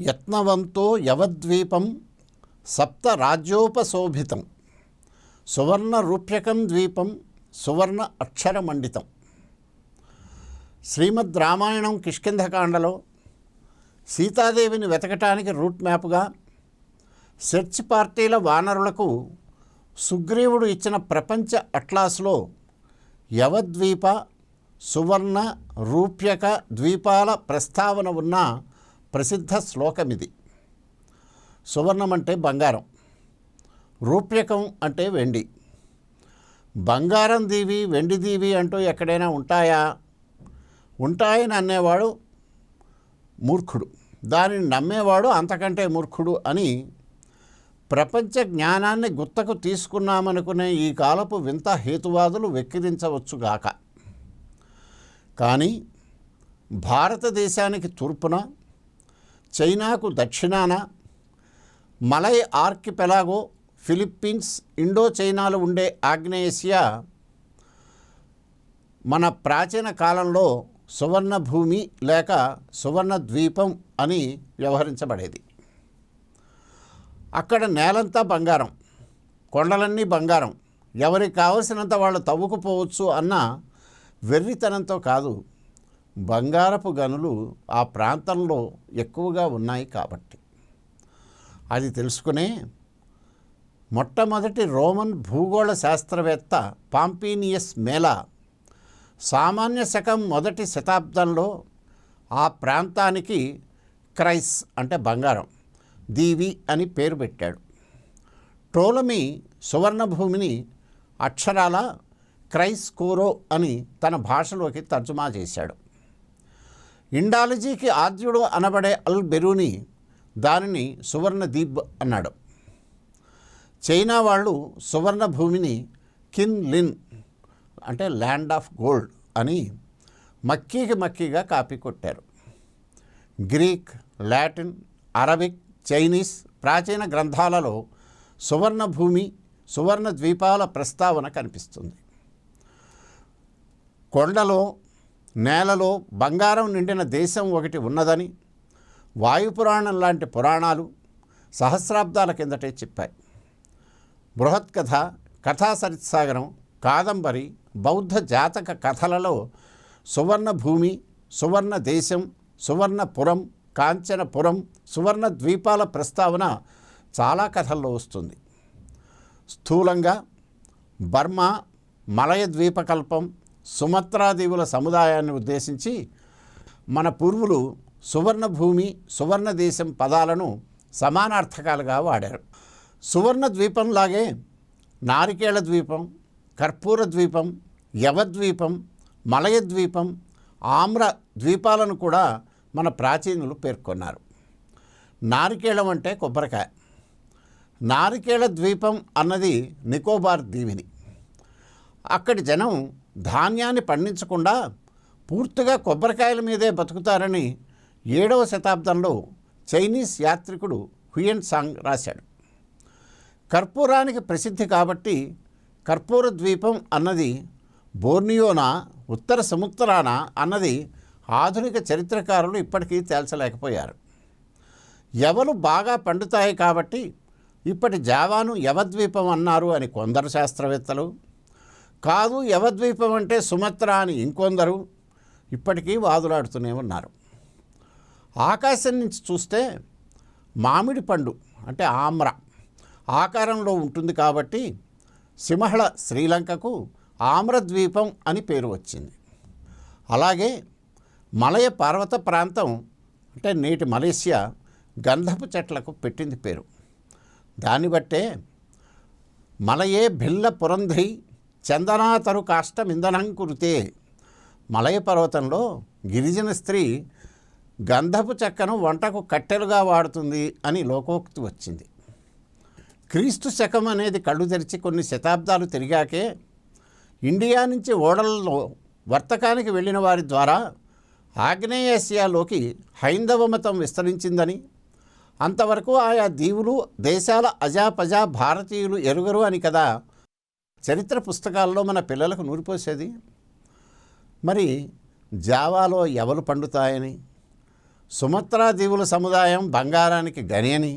యత్నవంతో యవద్వీపం సప్త రాజ్యోపశోభితం సువర్ణ రూప్యకం ద్వీపం సువర్ణ అక్షరమండితం. శ్రీమద్ రామాయణం కిష్కింధకాండలో సీతాదేవిని వెతకటానికి రూట్ మ్యాప్గా సెర్చ్ పార్టీల వానరులకు సుగ్రీవుడు ఇచ్చిన ప్రపంచ అట్లాస్లో యవద్వీప సువర్ణ రూప్యక ద్వీపాల ప్రస్తావన ఉన్న ప్రసిద్ధ శ్లోకమిది. సువర్ణం అంటే బంగారం, రూప్యకం అంటే వెండి. బంగారం దీవి వెండి దీవి అంటూ ఎక్కడైనా ఉంటాయా? ఉంటాయని అనేవాడు మూర్ఖుడు, దానిని నమ్మేవాడు అంతకంటే మూర్ఖుడు అని ప్రపంచ జ్ఞానాన్ని గుత్తకు తీసుకున్నామనుకునే ఈ కాలపు వింత హేతువాదులు వెక్కిరించవచ్చుగాక. కానీ భారతదేశానికి తూర్పున, చైనాకు దక్షిణాన, మలై ఆర్కిపెలాగో, ఫిలిప్పీన్స్, ఇండో చైనాలు ఉండే ఆగ్నేయేసియా మన ప్రాచీన కాలంలో సువర్ణ భూమి లేక సువర్ణ ద్వీపం అని వ్యవహరించబడేది. అక్కడ నేలంతా బంగారం, కొండలన్నీ బంగారం, ఎవరికి కావలసినంత వాళ్ళు తవ్వుకుపోవచ్చు అన్న వెర్రితనంతో కాదు, బంగారపు గనులు ఆ ప్రాంతంలో ఎక్కువగా ఉన్నాయి కాబట్టి. అది తెలుసుకునే మొట్టమొదటి రోమన్ భూగోళ శాస్త్రవేత్త పాంపీనియస్ మేలా సామాన్య శకం మొదటి శతాబ్దంలో ఆ ప్రాంతానికి క్రైస్ అంటే బంగారం దీవి అని పేరు పెట్టాడు. టోలమీ సువర్ణభూమిని అక్షరాల క్రైస్ కోరో అని తన భాషలోకి తర్జుమా చేశాడు. ఇండాలజీకి ఆద్యుడు అనబడే అల్ బెరూని దానిని సువర్ణ ద్వీప్ అన్నాడు. చైనా వాళ్ళు సువర్ణ భూమిని కిన్ లిన్ అంటే ల్యాండ్ ఆఫ్ గోల్డ్ అని మక్కీగా కాపీ కొట్టారు. గ్రీక్, లాటిన్, అరబిక్, చైనీస్ ప్రాచీన గ్రంథాలలో సువర్ణ భూమి, సువర్ణ ద్వీపాల ప్రస్తావన కనిపిస్తుంది. కొండలో, నేలలో బంగారం నిండిన దేశం ఒకటి ఉన్నదని వాయుపురాణం లాంటి పురాణాలు సహస్రాబ్దాల కిందటే చెప్పాయి. బృహత్కథ, కథా సరిత్సాగరం, కాదంబరి, బౌద్ధ జాతక కథలలో సువర్ణ భూమి, సువర్ణ దేశం, సువర్ణపురం, కాంచనపురం, సువర్ణ ద్వీపాల ప్రస్తావన చాలా కథల్లో వస్తుంది. స్థూలంగా బర్మా, మలయ ద్వీపకల్పం, సుమత్రా దీవుల సముదాయాన్ని ఉద్దేశించి మన పూర్వులు సువర్ణ భూమి, సువర్ణ దేశం పదాలను సమానార్థకాలుగా వాడారు. సువర్ణ ద్వీపంలాగే నారికేళ ద్వీపం, కర్పూర ద్వీపం, యవద్వీపం, మలయ ద్వీపం, ఆమ్ర ద్వీపాలను కూడా మన ప్రాచీనులు పేర్కొన్నారు. నారికేళం అంటే కొబ్బరికాయ. నారికేళ ద్వీపం అన్నది నికోబార్ దీవిని. అక్కడి జనం ధాన్యాన్ని పండించకుండా పూర్తిగా కొబ్బరికాయల మీదే బతుకుతారని 7వ శతాబ్దంలో చైనీస్ యాత్రికుడు హుయెన్ సాంగ్ రాశాడు. కర్పూరానికి ప్రసిద్ధి కాబట్టి కర్పూర ద్వీపం అన్నది బోర్నియోనా, ఉత్తర సముద్రాన అన్నది ఆధునిక చరిత్రకారులు ఇప్పటికీ తేల్చలేకపోయారు. యవలు బాగా పండుతాయి కాబట్టి ఇప్పటి జావాను యవద్వీపం అన్నారు అని కొందరు శాస్త్రవేత్తలు, కాదు యవద్వీపం అంటే సుమత్రా అని ఇంకొందరు ఇప్పటికీ వాదులాడుతూనే ఉన్నారు. ఆకాశం నుంచి చూస్తే మామిడి పండు అంటే ఆమ్ర ఆకారంలో ఉంటుంది కాబట్టి సింహళ శ్రీలంకకు ఆమ్రద్వీపం అని పేరు వచ్చింది. అలాగే మలయ పర్వత ప్రాంతం అంటే నేటి మలేషియా గంధపు చెట్లకు పెట్టింది పేరు. దాన్ని బట్టే మలయే భిల్ల పురంధ్రి చందనాతరు కాష్టమింధనం కురితే, మలయ పర్వతంలో గిరిజన స్త్రీ గంధపు చెక్కను వంటకు కట్టెలుగా వాడుతుంది అని లోకోక్తి వచ్చింది. క్రీస్తు శకం అనేది కళ్ళు తెరిచి కొన్ని శతాబ్దాలు తిరిగాకే ఇండియా నుంచి ఓడలలో వర్తకానికి వెళ్ళిన వారి ద్వారా ఆగ్నేయాసియాలోకి హైందవ మతం విస్తరించిందని, అంతవరకు ఆయా దీవులు, దేశాల అజాపజా భారతీయులు ఎరుగరు అని కదా చరిత్ర పుస్తకాల్లో మన పిల్లలకు నూరిపోసేది. మరి జావాలో యవలు పండుతాయని, సుమత్రా దీవుల సముదాయం బంగారానికి గని అని,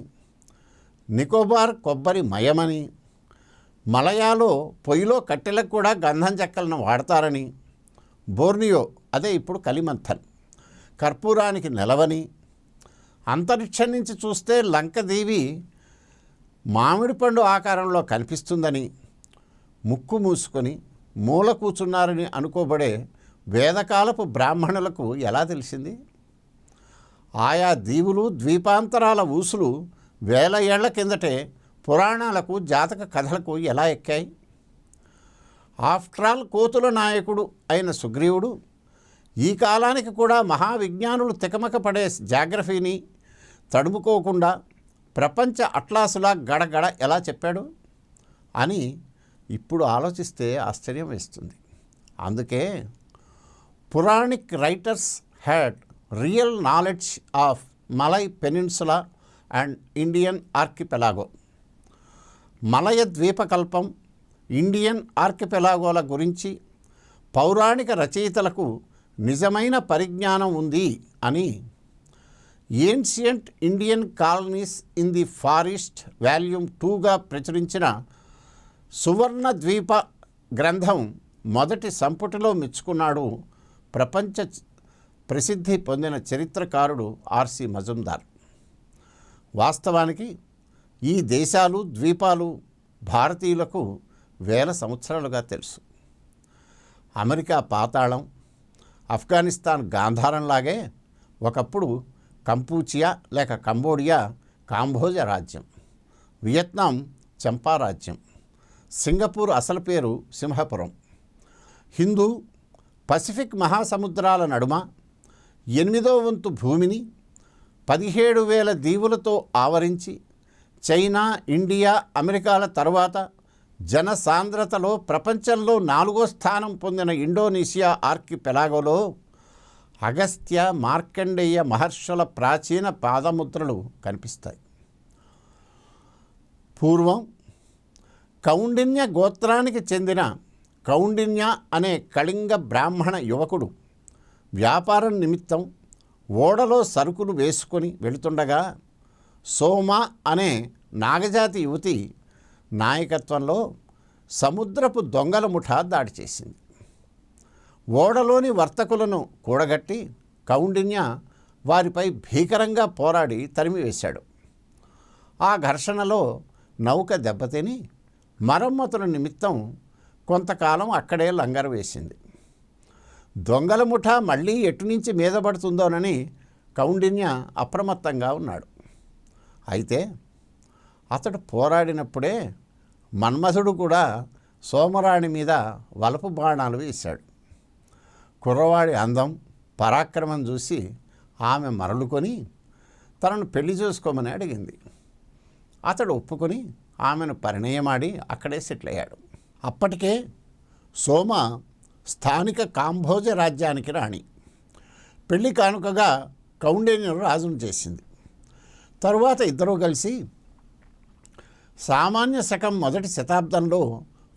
నికోబార్ కొబ్బరి మయమని, మలయాలో పొయ్యిలో కట్టెలకు కూడా గంధం చెక్కలను వాడతారని, బోర్నియో అదే ఇప్పుడు కలిమంథన్ కర్పూరానికి నెలవని, అంతరిక్షం నుంచి చూస్తే లంకదేవి మామిడి పండు ఆకారంలో కనిపిస్తుందని, ముక్కు మూసుకొని మూల కూర్చున్నారని అనుకోబడే వేదకాలపు బ్రాహ్మణులకు ఎలా తెలిసింది? ఆయా దీవులు ద్వీపాంతరాల ఊసులు వేల ఏళ్ల కిందటే పురాణాలకు జాతక కథలకు ఎలా ఎక్కాయి? ఆఫ్టర్ ఆల్ కోతుల నాయకుడు అయిన సుగ్రీవుడు ఈ కాలానికి కూడా మహావిజ్ఞానులు తికమక పడే జాగ్రఫీని తడుముకోకుండా ప్రపంచ అట్లాసులా గడగడ ఎలా చెప్పాడు అని ఇప్పుడు ఆలోచిస్తే ఆశ్చర్యం వేస్తుంది. అందుకే Puranic writers had real knowledge of Malay peninsula and Indian archipelago. మలయ ద్వీపకల్పం, ఇండియన్ ఆర్కిపెలాగోల గురించి పౌరాణిక రచయితలకు నిజమైన పరిజ్ఞానం ఉంది అని ancient Indian colonies in the far east volume 2గా ప్రచురించిన సువర్ణ ద్వీప గ్రంథం మొదటి సంపుటిలో మెచ్చుకున్నాడు ప్రపంచ ప్రసిద్ధి పొందిన చరిత్రకారుడు ఆర్సి మజుందార్. వాస్తవానికి ఈ దేశాలు ద్వీపాలు భారతీయులకు వేల సంవత్సరాలుగా తెలుసు. అమెరికా పాతాళం, ఆఫ్ఘనిస్తాన్ గాంధారంలాగే ఒకప్పుడు కంపూచియా లేక కంబోడియా కాంబోజ రాజ్యం, వియత్నాం చంపా రాజ్యం, సింగపూర్ అసలు పేరు సింహపురం. హిందూ పసిఫిక్ మహాసముద్రాల నడుమ 8వ వంతు భూమిని 17,000 దీవులతో ఆవరించి చైనా, ఇండియా, అమెరికాల తరువాత జనసాంద్రతలో ప్రపంచంలో 4వ స్థానం పొందిన ఇండోనేషియా ఆర్కిపెలాగోలో అగస్త్య, మార్కండేయ మహర్షుల ప్రాచీన పాదముద్రలు కనిపిస్తాయి. పూర్వం కౌండిన్య గోత్రానికి చెందిన కౌండిన్య అనే కళింగ బ్రాహ్మణ యువకుడు వ్యాపారం నిమిత్తం ఓడలో సరుకులు వేసుకొని వెళుతుండగా సోమ అనే నాగజాతి యువతి నాయకత్వంలో సముద్రపు దొంగల ముఠా దాడి చేసింది. ఓడలోని వర్తకులను కూడగట్టి కౌండిన్య వారిపై భీకరంగా పోరాడి తరిమివేశాడు. ఆ ఘర్షణలో నౌక దెబ్బతిని మరమ్మతుల నిమిత్తం కొంతకాలం అక్కడే లంగరు వేసింది. దొంగల ముఠా మళ్ళీ ఎటునుంచి మీద పడుతుందోనని కౌండిన్య అప్రమత్తంగా ఉన్నాడు. అయితే అతడు పోరాడినప్పుడే మన్మథుడు కూడా సోమరాణి మీద వలపు బాణాలు వేశాడు. కుర్రవాడి అందం, పరాక్రమం చూసి ఆమె మరలుకొని తనను పెళ్లి చేసుకోమని అడిగింది. అతడు ఒప్పుకొని ఆమెను పరిణయమాడి అక్కడే సెటిల్ అయ్యాడు. అప్పటికే సోమ స్థానిక కాంబోజ రాజ్యానికి రాణి. పెళ్లి కానుకగా కౌండిన్యను రాజును చేసింది. తరువాత ఇద్దరూ కలిసి సామాన్య శకం 1వ శతాబ్దంలో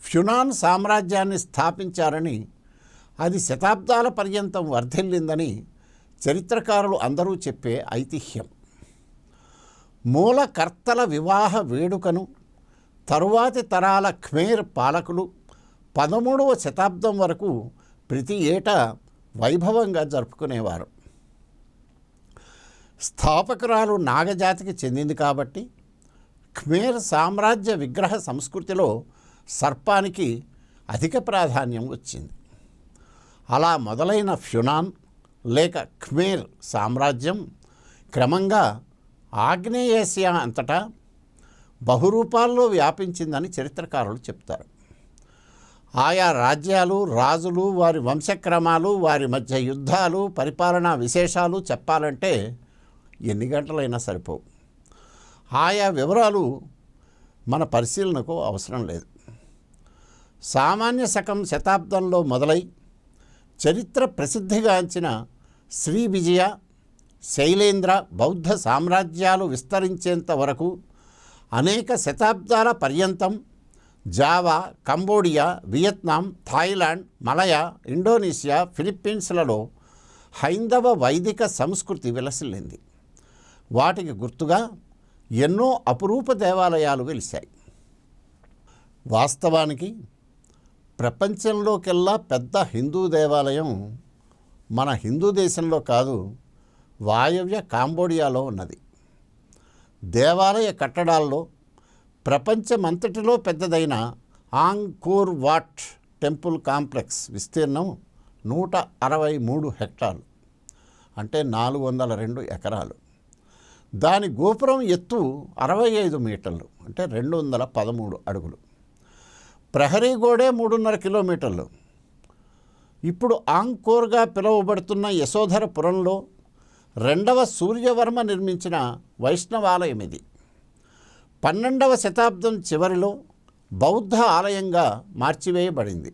ఫ్యునాన్ సామ్రాజ్యాన్ని స్థాపించారని, అది శతాబ్దాల పర్యంతం వర్ధిల్లిందని చరిత్రకారులు అందరూ చెప్పే ఐతిహ్యం. మూలకర్తల వివాహ వేడుకను తరువాతి తరాల ఖమేర్ పాలకులు 13వ శతాబ్దం వరకు ప్రతి ఏటా వైభవంగా జరుపుకునేవారు. స్థాపకురాలు నాగజాతికి చెందింది కాబట్టి ఖమేర్ సామ్రాజ్య విగ్రహ సంస్కృతిలో సర్పానికి అధిక ప్రాధాన్యం వచ్చింది. అలా మొదలైన ఫ్యునాన్ లేక ఖమేర్ సామ్రాజ్యం క్రమంగా ఆగ్నేయాసియా అంతటా బహురూపాల్లో వ్యాపించిందని చరిత్రకారులు చెప్తారు. ఆయా రాజ్యాలు, రాజులు, వారి వంశక్రమాలు, వారి మధ్య యుద్ధాలు, పరిపాలనా విశేషాలు చెప్పాలంటే ఎన్ని గంటలైనా సరిపోవు. ఆయా వివరాలు మన పరిశీలనకు అవసరం లేదు. సామాన్య శకం శతాబ్దంలో మొదలై చరిత్ర ప్రసిద్ధిగాంచిన శ్రీ విజయ, శైలేంద్ర బౌద్ధ సామ్రాజ్యాలు విస్తరించేంత వరకు అనేక శతాబ్దాల పర్యంతం Java, Cambodia, Vietnam, Thailand, Malaya, Indonesia, ఫిలిప్పీన్స్లలో హైందవ వైదిక సంస్కృతి విలసిల్లింది. వాటికి గుర్తుగా ఎన్నో అపురూప దేవాలయాలు వెలిశాయి. వాస్తవానికి ప్రపంచంలోకెల్లా పెద్ద హిందూ దేవాలయం మన హిందూ దేశంలో కాదు, వాయవ్య కాంబోడియాలో ఉన్నది. దేవాలయ కట్టడాల్లో ప్రపంచమంతటిలో పెద్దదైన ఆంకోర్ వాట్ టెంపుల్ కాంప్లెక్స్ విస్తీర్ణం 163 హెక్టార్లు, అంటే 402 ఎకరాలు. దాని గోపురం ఎత్తు 65 మీటర్లు, అంటే 213 అడుగులు. ప్రహరీ గోడే 3.5 కిలోమీటర్లు. ఇప్పుడు ఆంకోర్గా పిలువబడుతున్న యశోధరపురంలో 2వ సూర్యవర్మ నిర్మించిన వైష్ణవాలయం ఇది. 12వ శతాబ్దం చివరిలో బౌద్ధ ఆలయంగా మార్చివేయబడింది.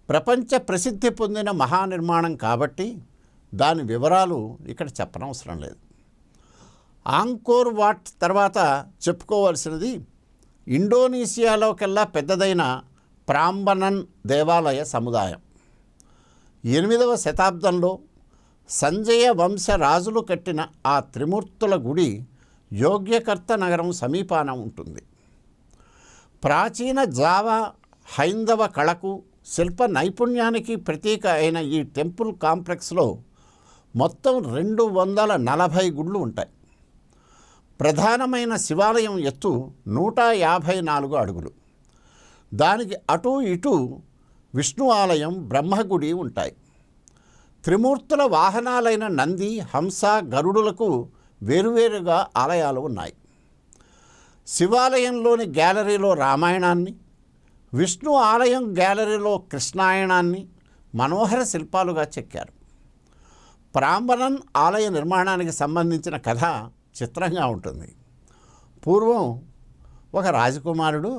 ప్రపంచ ప్రసిద్ధి పొందిన మహానిర్మాణం కాబట్టి దాని వివరాలు ఇక్కడ చెప్పనవసరం లేదు. ఆంకోర్ వాట్ తర్వాత చెప్పుకోవాల్సినది ఇండోనేషియాలోకెల్లా పెద్దదైన ప్రాంబనన్ దేవాలయ సముదాయం. 8వ శతాబ్దంలో సంజయ వంశ రాజులు కట్టిన ఆ త్రిమూర్తుల గుడి యోగ్యకర్త నగరం సమీపాన ఉంటుంది. ప్రాచీన జావా హైందవ కళకు శిల్ప నైపుణ్యానికి ప్రతీక అయిన ఈ టెంపుల్ కాంప్లెక్స్లో మొత్తం 240 గుళ్ళు ఉంటాయి. ప్రధానమైన శివాలయం ఎత్తు 154 అడుగులు. దానికి అటూ ఇటూ విష్ణు ఆలయం, బ్రహ్మగుడి ఉంటాయి. త్రిమూర్తుల వాహనాలైన నంది, హంస, గరుడులకు వేరువేరుగా ఆలయాలు ఉన్నాయి. శివాలయంలోని గ్యాలరీలో రామాయణాన్ని, విష్ణు ఆలయం గ్యాలరీలో కృష్ణాయనాన్ని మనోహర శిల్పాలుగా చెక్కారు. ప్రాంబనన్ ఆలయ నిర్మాణానికి సంబంధించిన కథ చిత్రంగా ఉంటుంది. పూర్వం ఒక రాజకుమారుడు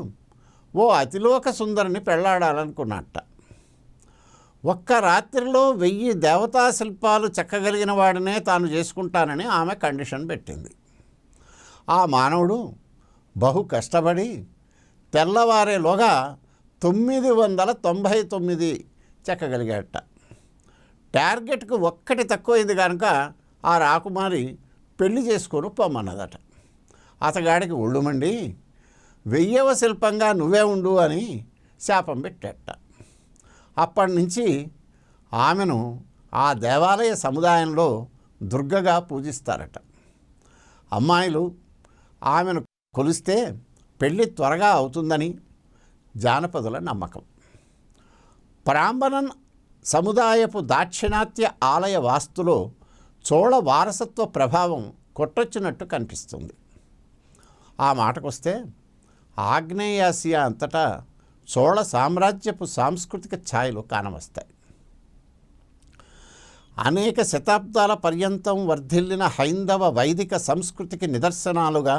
ఓ అతిలోక సుందరిని పెళ్లాడాలనుకున్నట్ట. ఒక్క రాత్రిలో 1000 దేవతా శిల్పాలు చెక్కగలిగిన వాడినే తాను చేసుకుంటానని ఆమె కండిషన్ పెట్టింది. ఆ మానవుడు బహు కష్టపడి తెల్లవారేలోగా 999 చెక్కగలిగాట. టార్గెట్కు ఒక్కటి తక్కువైంది కనుక ఆ రాకుమారి పెళ్లి చేసుకొని పొమ్మన్నదట. అతగాడికి ఒళ్ళుమండి 1000వ శిల్పంగా నువ్వే ఉండు అని శాపం పెట్టేట. అప్పటి నుంచి ఆమెను ఆ దేవాలయ సముదాయంలో దుర్గగా పూజిస్తారట. అమ్మాయిలు ఆమెను కొలిస్తే పెళ్ళి త్వరగా అవుతుందని జానపదుల నమ్మకం. ప్రాంబనన్ సముదాయపు దాక్షిణాత్య ఆలయ వాస్తులో చోళ వారసత్వ ప్రభావం కొట్టొచ్చినట్టు కనిపిస్తుంది. ఆ మాటకొస్తే ఆగ్నేయాసియా అంతటా చోళ సామ్రాజ్యపు సాంస్కృతిక ఛాయలు కానవస్తాయి. అనేక శతాబ్దాల పర్యంతం వర్ధిల్లిన హైందవ వైదిక సంస్కృతికి నిదర్శనాలుగా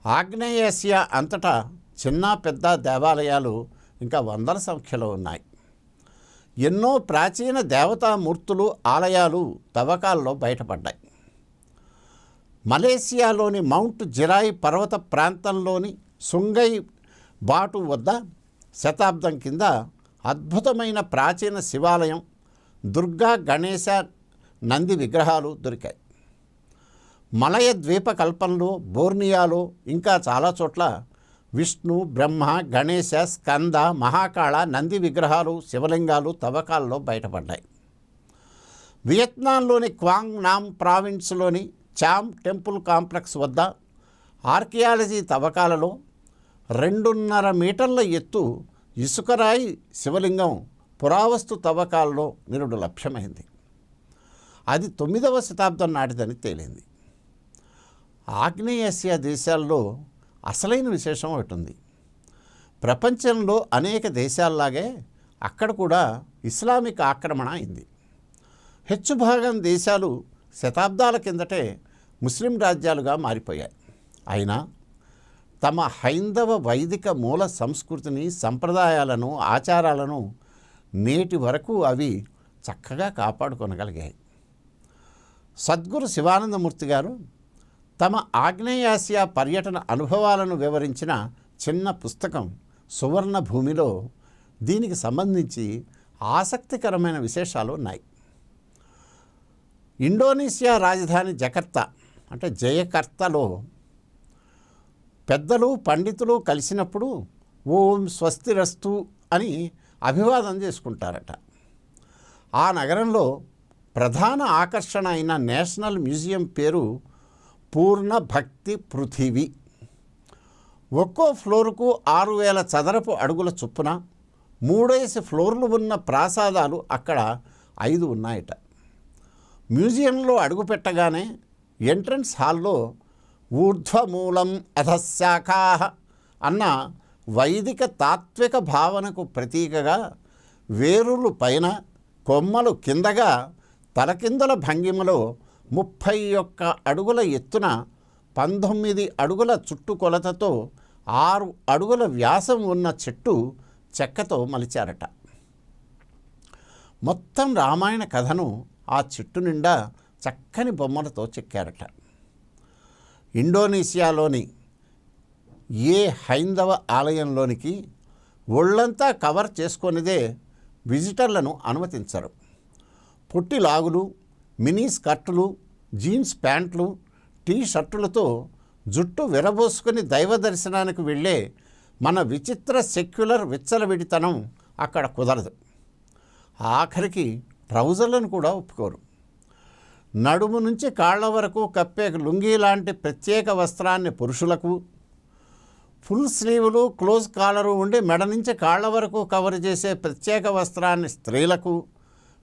ఆగ్నేయాసియా అంతటా చిన్న పెద్ద దేవాలయాలు ఇంకా 100ల సంఖ్యలో ఉన్నాయి. ఎన్నో ప్రాచీన దేవతామూర్తులు, ఆలయాలు తవ్వకాల్లో బయటపడ్డాయి. మలేసియాలోని మౌంట్ జిరాయి పర్వత ప్రాంతంలోని సుంగై బాటు వద్ద శతాబ్దం కింద అద్భుతమైన ప్రాచీన శివాలయం, దుర్గా, గణేశ, నంది విగ్రహాలు దొరికాయి. మలయ ద్వీపకల్పంలో, బోర్నియాలో ఇంకా చాలా చోట్ల విష్ణు, బ్రహ్మ, గణేశ, స్కంద, మహాకాళ, నంది విగ్రహాలు, శివలింగాలు తవ్వకాల్లో బయటపడ్డాయి. వియత్నాంలోని క్వాంగ్ నామ్ ప్రావిన్స్లోని చామ్ టెంపుల్ కాంప్లెక్స్ వద్ద ఆర్కియాలజీ తవ్వకాలలో 2.5 మీటర్ల ఎత్తు ఇసుకరాయి శివలింగం పురావస్తు తవ్వకాల్లో నిరుడు లభ్యమైంది. అది 9వ శతాబ్దం నాటిదని తేలింది. ఆగ్నేయాసియా దేశాల్లో అసలైన విశేషం ఒకటి ఉంది. ప్రపంచంలో అనేక దేశాల్లాగే అక్కడ కూడా ఇస్లామిక్ ఆక్రమణ అయింది. హెచ్చుభాగం దేశాలు శతాబ్దాల కిందటే ముస్లిం రాజ్యాలుగా మారిపోయాయి. అయినా తమ హైందవ వైదిక మూల సంస్కృతిని, సంప్రదాయాలను, ఆచారాలను నేటి వరకు అవి చక్కగా కాపాడుకొనగలిగాయి. సద్గురు శివానందమూర్తి గారు తమ ఆగ్నేయాసియా పర్యటన అనుభవాలను వివరించిన చిన్న పుస్తకం సువర్ణ భూమిలో దీనికి సంబంధించి ఆసక్తికరమైన విశేషాలు ఉన్నాయి. ఇండోనేషియా రాజధాని జకర్తా అంటే జయకర్తలో పెద్దలు పండితులు కలిసినప్పుడు ఓం స్వస్తిరస్తు అని అభివాదం చేసుకుంటారట. ఆ నగరంలో ప్రధాన ఆకర్షణ అయిన నేషనల్ మ్యూజియం పేరు పూర్ణ భక్తి పృథివీ. ఒక్కో ఫ్లోరుకు 6000 చదరపు అడుగుల చొప్పున 3 ఫ్లోర్లు ఉన్న ప్రాసాదాలు అక్కడ 5 ఉన్నాయట. మ్యూజియంలో అడుగుపెట్టగానే ఎంట్రన్స్ హాల్లో ఊర్ధ్వమూలం అధశాఖా అన్న వైదిక తాత్విక భావనకు ప్రతీకగా వేరులు పైన కొమ్మలు కిందగా తలకిందుల భంగిమలో 31 అడుగుల ఎత్తున 19 అడుగుల చుట్టుకొలతతో 6 అడుగుల వ్యాసం ఉన్న చెట్టు చెక్కతో మలిచారట. మొత్తం రామాయణ కథను ఆ చెట్టు నిండా చక్కని బొమ్మలతో చెక్కారట. ఇండోనేషియాలోని ఏ హైందవ ఆలయంలోనికి ఒళ్ళంతా కవర్ చేసుకొనిదే విజిటర్లను అనుమతించరు. పొట్టి లాగులు, మినీ స్కర్టులు, జీన్స్ ప్యాంట్లు, టీ షర్టులతో జుట్టు విరబోసుకొని దైవ దర్శనానికి వెళ్ళే మన విచిత్ర సెక్యులర్ విచ్చలవిడితనం అక్కడ కుదరదు. ఆఖరికి ట్రౌజర్లను కూడా ఒప్పుకోరు. నడుము నుంచి కాళ్ల వరకు కప్పే లుంగీ లాంటి ప్రత్యేక వస్త్రాన్ని పురుషులకు, ఫుల్ స్లీవులు క్లోజ్ కాలరు ఉండి మెడ నుంచి కాళ్ల వరకు కవర్ చేసే ప్రత్యేక వస్త్రాన్ని స్త్రీలకు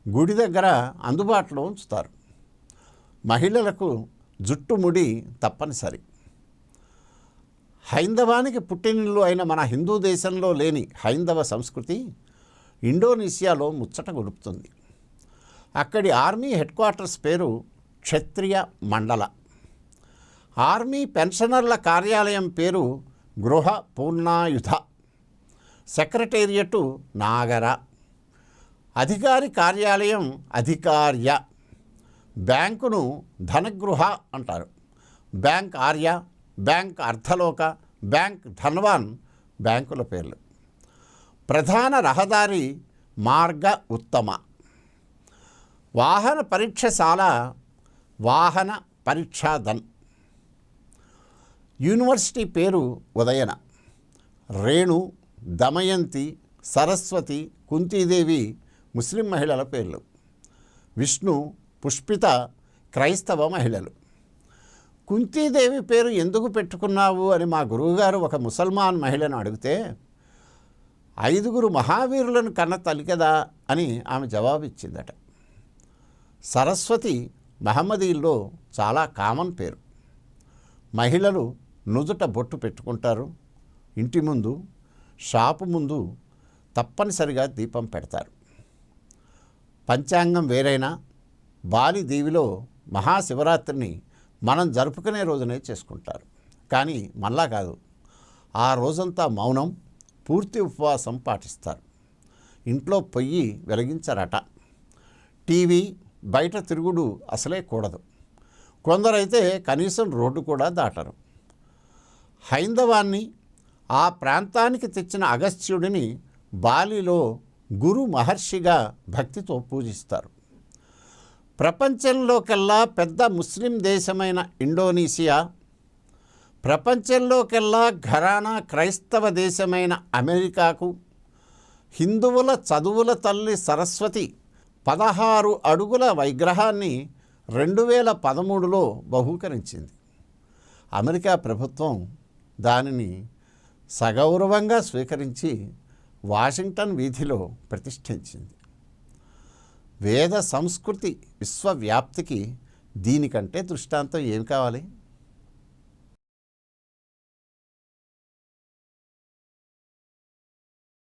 గుడి దగ్గర అందుబాటులో ఉంచుతారు. మహిళలకు జుట్టుముడి తప్పనిసరి. హైందవానికి పుట్టినిల్లు అయిన మన హిందూ దేశంలో లేని హైందవ సంస్కృతి ఇండోనేషియాలో ముచ్చట గొలుపుతుంది. అక్కడి ఆర్మీ హెడ్ క్వార్టర్స్ పేరు క్షత్రియ మండల. ఆర్మీ పెన్షనర్ల కార్యాలయం పేరు గృహ పూర్ణాయుధ. సెక్రటేరియటు నాగర. అధికారి కార్యాలయం అధికార్య. బ్యాంకును ధనగృహ అంటారు. బ్యాంక్ ఆర్య, బ్యాంక్ అర్ధలోక, బ్యాంక్ ధన్వాన్ బ్యాంకుల పేర్లు. ప్రధాన రహదారి మార్గ ఉత్తమ. వాహన పరీక్షశాల వాహన పరీక్షాదన్. యూనివర్సిటీ పేరు ఉదయన. రేణు, దమయంతి, సరస్వతి, కుంతీదేవి ముస్లిం మహిళల పేర్లు. విష్ణు, పుష్పిత క్రైస్తవ మహిళలు. కుంతీదేవి పేరు ఎందుకు పెట్టుకున్నావు అని మా గురువుగారు ఒక ముసల్మాన్ మహిళను అడిగితే 5 మహావీరులను కన్న తల్లి కదా అని ఆమె జవాబిచ్చిందట. సరస్వతి మహమ్మదీల్లో చాలా కామన్ పేరు. మహిళలు నుదుట బొట్టు పెట్టుకుంటారు. ఇంటి ముందు, షాపు ముందు తప్పనిసరిగా దీపం పెడతారు. పంచాంగం వేరైనా బాలి దీవిలో మహాశివరాత్రిని మనం జరుపుకునే రోజునే చేసుకుంటారు. కానీ మళ్ళా కాదు, ఆ రోజంతా మౌనం, పూర్తి ఉపవాసం పాటిస్తారు. ఇంట్లో పొయ్యి వెలిగించరట. టీవీ, బయట తిరుగుడు అసలే కూడదు. కొందరైతే కనీసం రోడ్డు కూడా దాటరు. హైందవాన్ని, ఆ ప్రాంతానికి తెచ్చిన అగస్త్యుడిని బాలిలో గురు మహర్షిగా భక్తితో పూజిస్తారు. ప్రపంచంలోకెల్లా పెద్ద ముస్లిం దేశమైన ఇండోనేషియా, ప్రపంచంలోకెల్లా ఘరానా క్రైస్తవ దేశమైన అమెరికాకు హిందువుల చదువుల తల్లి సరస్వతి 16 అడుగుల విగ్రహాన్ని 2013లో బహూకరించింది. అమెరికా ప్రభుత్వం దానిని సగౌరవంగా స్వీకరించి వాషింగ్టన్ వీధిలో ప్రతిష్ఠించింది. వేద సంస్కృతి విశ్వవ్యాప్తికి దీనికంటే దృష్టాంతం ఏమి కావాలి?